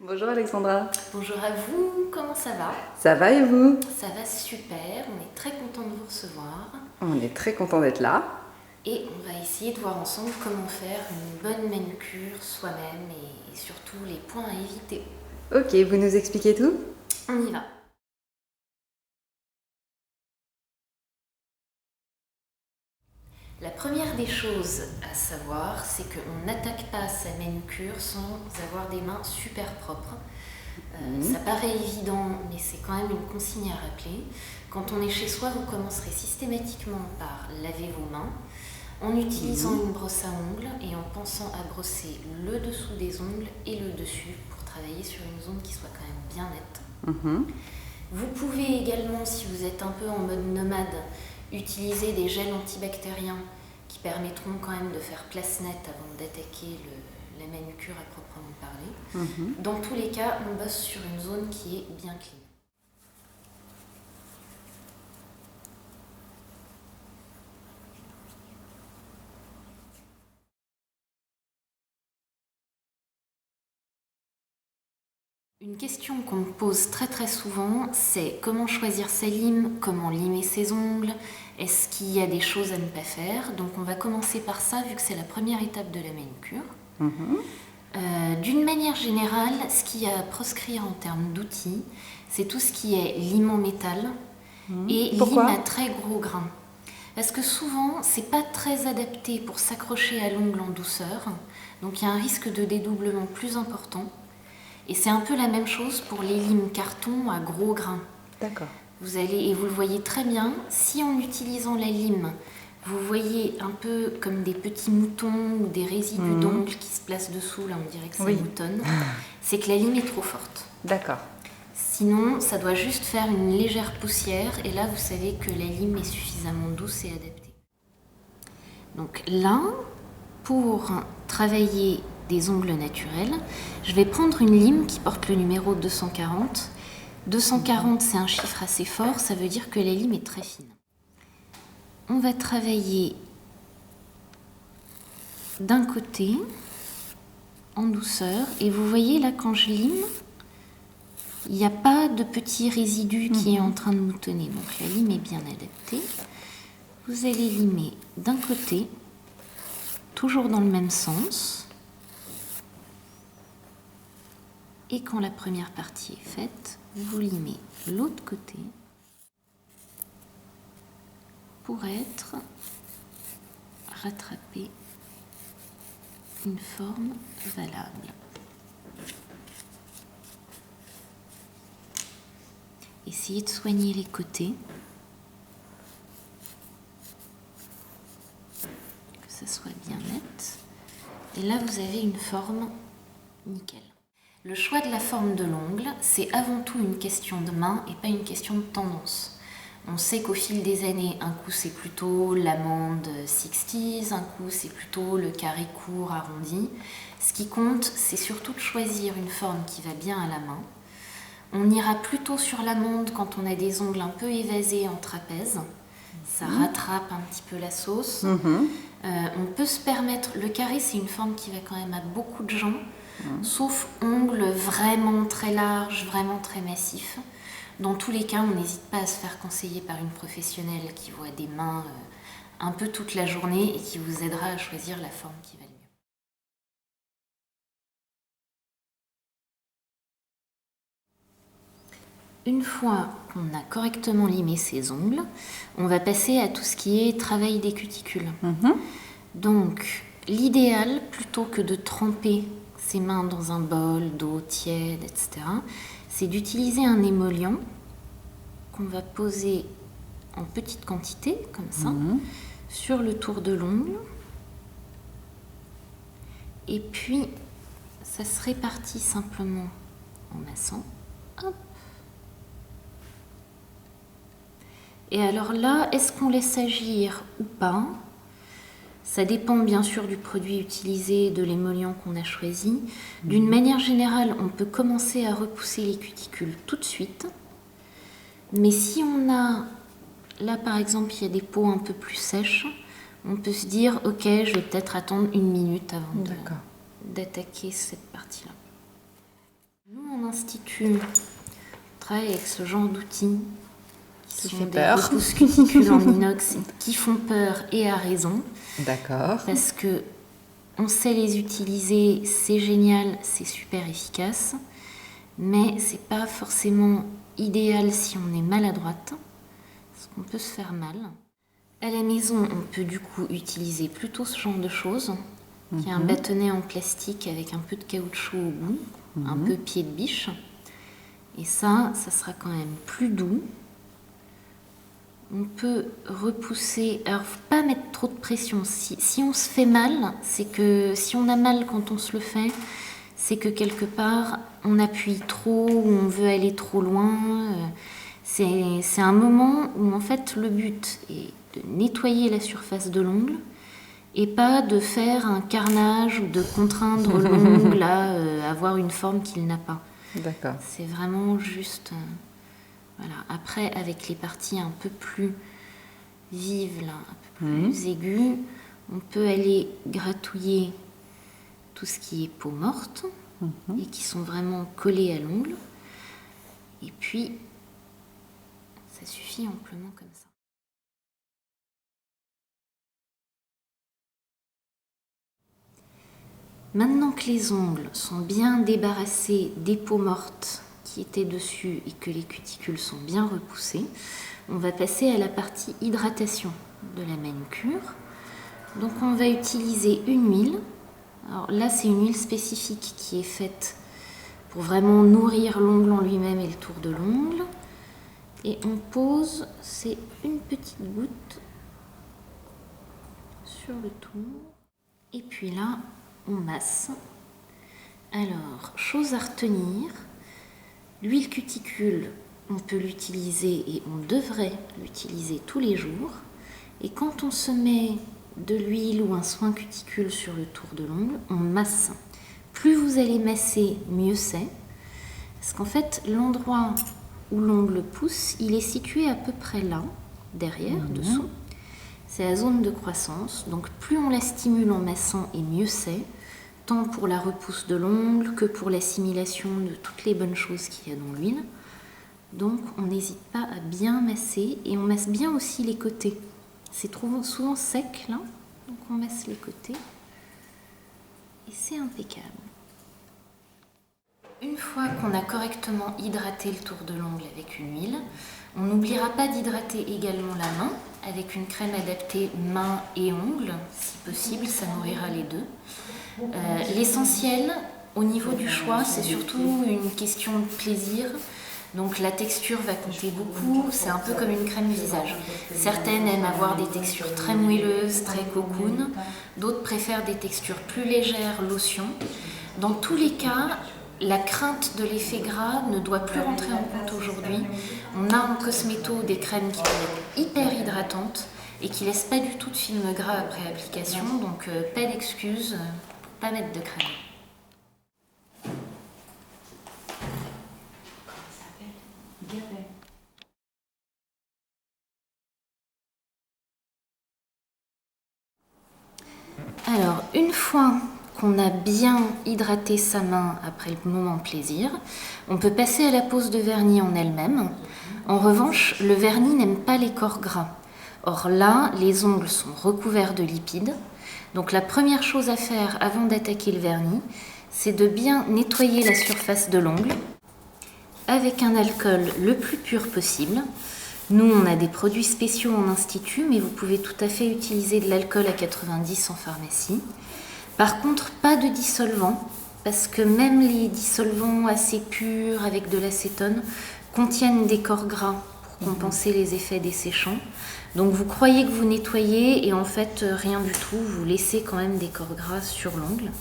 Bonjour Alexandra. Bonjour à vous, comment ça va? Ça va et vous? Ça va super, on est très content de vous recevoir. On est très content d'être là. Et on va essayer de voir ensemble comment faire une bonne manucure soi-même et surtout les points à éviter. Ok, vous nous expliquez tout? On y va. La première des choses à savoir, c'est qu'on n'attaque pas sa manucure sans avoir des mains super propres. Ça paraît évident, mais c'est quand même une consigne à rappeler. Quand on est chez soi, vous commencerez systématiquement par laver vos mains en utilisant une brosse à ongles et en pensant à brosser le dessous des ongles et le dessus pour travailler sur une zone qui soit quand même bien nette. Vous pouvez également, si vous êtes un peu en mode nomade, utiliser des gels antibactériens qui permettront quand même de faire place nette avant d'attaquer la manucure à proprement parler. Dans tous les cas, on bosse sur une zone qui est bien clean. Une question qu'on me pose très souvent, c'est comment choisir sa lime, comment limer ses ongles, est-ce qu'il y a des choses à ne pas faire? Donc on va commencer par ça vu que c'est la première étape de la manucure. D'une manière générale, ce qu'il y a à proscrire en termes d'outils, c'est tout ce qui est lime en métal et Pourquoi? lime à très gros grains. Parce que souvent, c'est pas très adapté pour s'accrocher à l'ongle en douceur, donc il y a un risque de dédoublement plus important. Et c'est un peu la même chose pour les limes carton à gros grains. D'accord. Et vous le voyez très bien, si en utilisant la lime, vous voyez un peu comme des petits moutons ou des résidus d'ongles qui se placent dessous, là on dirait que ça moutonne, c'est que la lime est trop forte. D'accord. Sinon, ça doit juste faire une légère poussière et là vous savez que la lime est suffisamment douce et adaptée. Donc là, pour travailler des ongles naturels, je vais prendre une lime qui porte le numéro 240. 240, c'est un chiffre assez fort, ça veut dire que la lime est très fine. On va travailler d'un côté, en douceur, et vous voyez là quand je lime, il n'y a pas de petit résidu qui est en train de moutonner, donc la lime est bien adaptée. Vous allez limer d'un côté, toujours dans le même sens. Et quand la première partie est faite, vous limez l'autre côté pour rattraper une forme valable. Essayez de soigner les côtés, que ça soit bien net. Et là, vous avez une forme nickel. Le choix de la forme de l'ongle, c'est avant tout une question de main et pas une question de tendance. On sait qu'au fil des années, un coup c'est plutôt l'amande 60s, un coup c'est plutôt le carré court arrondi. Ce qui compte, c'est surtout de choisir une forme qui va bien à la main. On ira plutôt sur l'amande quand on a des ongles un peu évasés en trapèze. Ça rattrape un petit peu la sauce. On peut se permettre, le carré c'est une forme qui va quand même à beaucoup de gens. Sauf ongles vraiment très larges, vraiment très massifs. Dans tous les cas, on n'hésite pas à se faire conseiller par une professionnelle qui voit des mains un peu toute la journée et qui vous aidera à choisir la forme qui va le mieux. Une fois qu'on a correctement limé ses ongles, on va passer à tout ce qui est travail des cuticules. Donc, l'idéal, plutôt que de tremper ses mains dans un bol d'eau tiède, etc., c'est d'utiliser un émollient qu'on va poser en petite quantité, comme ça, sur le tour de l'ongle. Et puis, ça se répartit simplement en massant. Hop. Et alors là, est-ce qu'on laisse agir ou pas ? Ça dépend bien sûr du produit utilisé, de l'émollient qu'on a choisi. D'une manière générale, on peut commencer à repousser les cuticules tout de suite. Mais si on a, là par exemple, il y a des peaux un peu plus sèches, on peut se dire, ok, je vais peut-être attendre 1 minute avant d'attaquer cette partie-là. Nous, en institut, on travaille avec ce genre d'outils qui sont des peur. repousses cuticules en inox qui font peur et à raison. D'accord. Parce que on sait les utiliser, c'est génial, c'est super efficace, mais c'est pas forcément idéal si on est maladroite, parce qu'on peut se faire mal. À la maison, on peut du coup utiliser plutôt ce genre de choses. Il y a un bâtonnet en plastique avec un peu de caoutchouc au bout, un peu pied de biche. Et ça sera quand même plus doux. On peut repousser, alors faut pas mettre trop de pression. Si on se fait mal, c'est que si on a mal quand on se le fait, c'est que quelque part on appuie trop ou on veut aller trop loin. C'est un moment où en fait le but est de nettoyer la surface de l'ongle et pas de faire un carnage ou de contraindre l'ongle à avoir une forme qu'il n'a pas. D'accord. C'est vraiment juste... voilà. Après, avec les parties un peu plus vives, là, un peu plus aiguës, on peut aller gratouiller tout ce qui est peau morte et qui sont vraiment collées à l'ongle. Et puis, ça suffit amplement comme ça. Maintenant que les ongles sont bien débarrassés des peaux mortes qui étaient dessus et que les cuticules sont bien repoussées, on va passer à la partie hydratation de la manucure. Donc on va utiliser une huile. Alors là, c'est une huile spécifique qui est faite pour vraiment nourrir l'ongle en lui-même et le tour de l'ongle. Et on pose, c'est une petite goutte sur le tour. Et puis là, on masse. Alors, chose à retenir, l'huile cuticule, on peut l'utiliser et on devrait l'utiliser tous les jours. Et quand on se met de l'huile ou un soin cuticule sur le tour de l'ongle, on masse. Plus vous allez masser, mieux c'est. Parce qu'en fait, l'endroit où l'ongle pousse, il est situé à peu près là, derrière, dessous. C'est la zone de croissance. Donc plus on la stimule en massant et mieux c'est, tant pour la repousse de l'ongle que pour l'assimilation de toutes les bonnes choses qu'il y a dans l'huile. Donc on n'hésite pas à bien masser et on masse bien aussi les côtés. C'est souvent sec là, donc on masse les côtés et c'est impeccable. Une fois qu'on a correctement hydraté le tour de l'ongle avec une huile, on n'oubliera pas d'hydrater également la main avec une crème adaptée main et ongles. Si possible, ça nourrira les deux. L'essentiel, au niveau du choix, c'est surtout une question de plaisir. Donc la texture va compter beaucoup, c'est un peu comme une crème visage. Certaines aiment avoir des textures très moelleuses, très cocoon. D'autres préfèrent des textures plus légères, lotion. Dans tous les cas, la crainte de l'effet gras ne doit plus rentrer en compte aujourd'hui. On a en cosméto des crèmes qui peuvent être hyper hydratantes et qui ne laissent pas du tout de film gras après application, donc pas d'excuses pour ne pas mettre de crème. Alors, une fois qu'on a bien hydraté sa main après le moment plaisir, on peut passer à la pose de vernis en elle-même. En revanche, le vernis n'aime pas les corps gras. Or là, les ongles sont recouverts de lipides. Donc la première chose à faire avant d'attaquer le vernis, c'est de bien nettoyer la surface de l'ongle avec un alcool le plus pur possible. Nous, on a des produits spéciaux en institut, mais vous pouvez tout à fait utiliser de l'alcool à 90 en pharmacie. Par contre, pas de dissolvant, parce que même les dissolvants assez purs avec de l'acétone contiennent des corps gras pour compenser les effets desséchants. Donc vous croyez que vous nettoyez et en fait rien du tout, vous laissez quand même des corps gras sur l'ongle.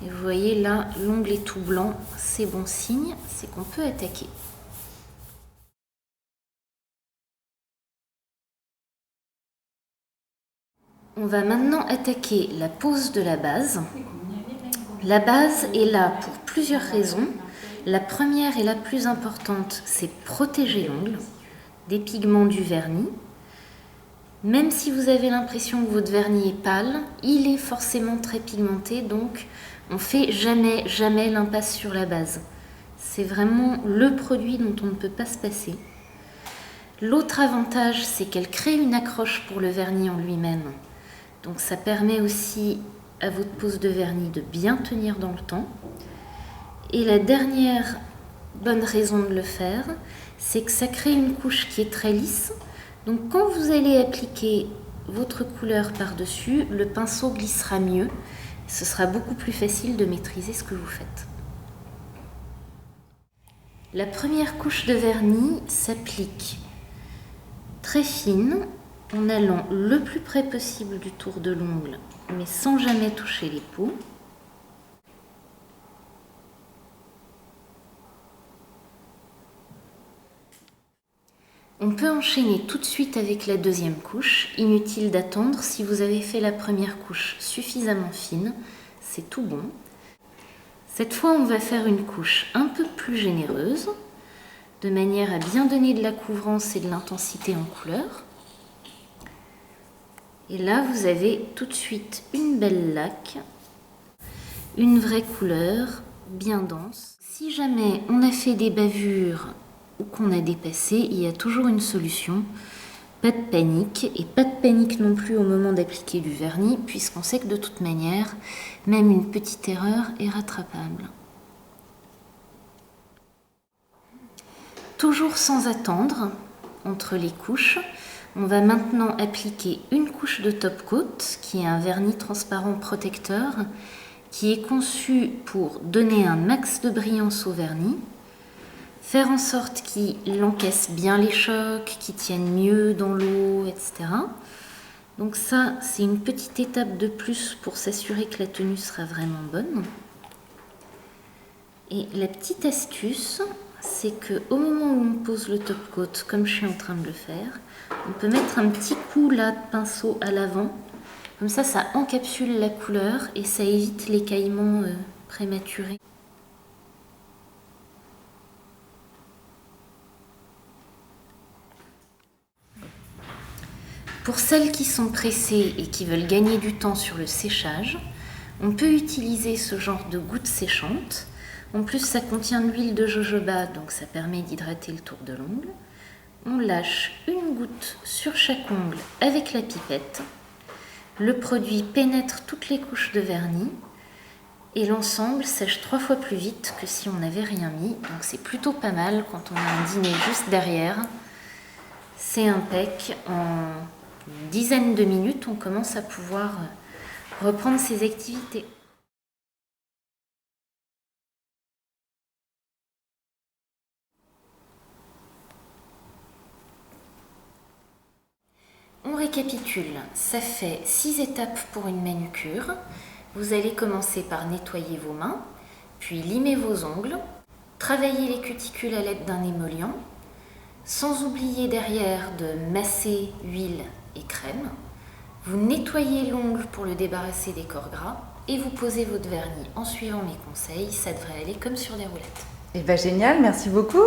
Et vous voyez là, l'ongle est tout blanc, c'est bon signe, c'est qu'on peut attaquer. On va maintenant attaquer la pose de la base. La base est là pour plusieurs raisons. La première et la plus importante, c'est protéger l'ongle des pigments du vernis. Même si vous avez l'impression que votre vernis est pâle, il est forcément très pigmenté, donc on ne fait jamais l'impasse sur la base. C'est vraiment le produit dont on ne peut pas se passer. L'autre avantage, c'est qu'elle crée une accroche pour le vernis en lui-même. Donc ça permet aussi à votre pose de vernis de bien tenir dans le temps. Et la dernière bonne raison de le faire, c'est que ça crée une couche qui est très lisse. Donc quand vous allez appliquer votre couleur par-dessus, le pinceau glissera mieux. Ce sera beaucoup plus facile de maîtriser ce que vous faites. La première couche de vernis s'applique très fine, en allant le plus près possible du tour de l'ongle, mais sans jamais toucher les peaux. On peut enchaîner tout de suite avec la deuxième couche. Inutile d'attendre, si vous avez fait la première couche suffisamment fine, c'est tout bon. Cette fois, on va faire une couche un peu plus généreuse, de manière à bien donner de la couvrance et de l'intensité en couleur. Et là, vous avez tout de suite une belle laque, une vraie couleur, bien dense. Si jamais on a fait des bavures ou qu'on a dépassé, il y a toujours une solution. Pas de panique, et pas de panique non plus au moment d'appliquer du vernis, puisqu'on sait que de toute manière, même une petite erreur est rattrapable. Toujours sans attendre, entre les couches, on va maintenant appliquer une couche de top coat, qui est un vernis transparent protecteur, qui est conçu pour donner un max de brillance au vernis, faire en sorte qu'il encaisse bien les chocs, qu'il tienne mieux dans l'eau, etc. Donc ça, c'est une petite étape de plus pour s'assurer que la tenue sera vraiment bonne. Et la petite astuce, c'est qu'au moment où on pose le top coat, comme je suis en train de le faire, on peut mettre un petit coup là de pinceau à l'avant. Comme ça encapsule la couleur et ça évite l'écaillement prématuré. Pour celles qui sont pressées et qui veulent gagner du temps sur le séchage, on peut utiliser ce genre de gouttes séchantes. En plus, ça contient de l'huile de jojoba, donc ça permet d'hydrater le tour de l'ongle. On lâche une goutte sur chaque ongle avec la pipette. Le produit pénètre toutes les couches de vernis et l'ensemble sèche 3 fois plus vite que si on n'avait rien mis. Donc c'est plutôt pas mal quand on a un dîner juste derrière. C'est impec. En une dizaine de minutes, on commence à pouvoir reprendre ses activités. On récapitule, ça fait 6 étapes pour une manucure. Vous allez commencer par nettoyer vos mains, puis limer vos ongles, travailler les cuticules à l'aide d'un émollient, sans oublier derrière de masser huile et crème. Vous nettoyez l'ongle pour le débarrasser des corps gras et vous posez votre vernis en suivant mes conseils. Ça devrait aller comme sur des roulettes. Eh bien génial, merci beaucoup.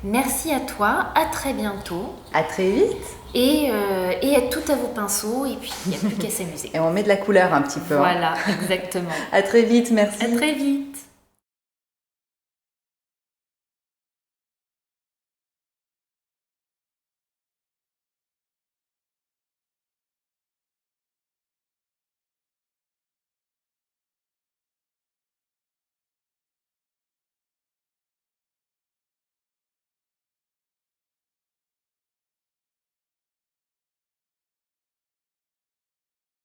Merci à toi, à très bientôt. À très vite. Et à tout à vos pinceaux, et puis il n'y a plus qu'à s'amuser. Et on met de la couleur un petit peu. Voilà, exactement. À très vite, merci. À très vite.